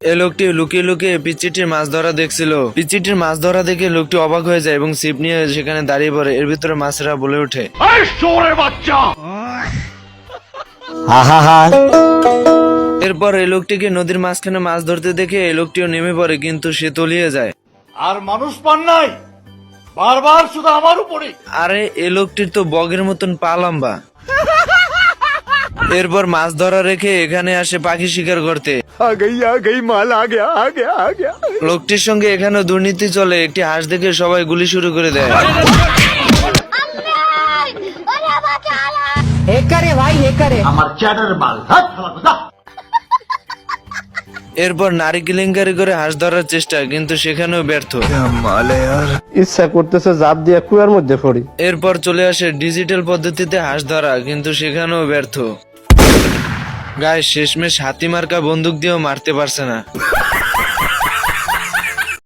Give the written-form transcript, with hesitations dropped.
এই লোকটি লুকিয়ে লুকিয়ে পিচ্চিটির মাছ ধরা দেখছিল। পিচ্চিটির মাছ ধরা দেখে লোকটি অবাক হয়ে যায় এবং ছিপ নিয়ে সেখানে দাঁড়িয়ে পড়ে। এর ভিতরে মাছেরা বলে ওঠে, এরপর এই লোকটিকে নদীর মাঝখানে মাছ ধরতে দেখে এই লোকটিও নেমে পড়ে, কিন্তু সে তলিয়ে যায়। আর মানুষ পান নাই, বারবার শুধু আমার উপরে। আরে এই লোকটির তো বগের মতন পা লম্বা। এরপর মাছ ধরা রেখে এখানে আসে পাখি শিকার করতে। লোকটির সঙ্গে এখানে দুর্নীতি চলে। একটি হাঁস দেখে সবাই গুলি শুরু করে দেয়। আমার চ্যাটার মাল, এরপর নারী কেলেঙ্কারি করে হাঁস ধরার চেষ্টা, কিন্তু সেখানেও ব্যর্থ। ইচ্ছা করতেছে জাপ দিয়ে কুয়ার মধ্যে পড়ি। এরপর চলে আসে ডিজিটাল পদ্ধতিতে হাঁস ধরা, কিন্তু সেখানেও ব্যর্থ। গায়ে শেষমেশ হাতি মার্কা বন্দুক দিয়েও মারতে পারছে না।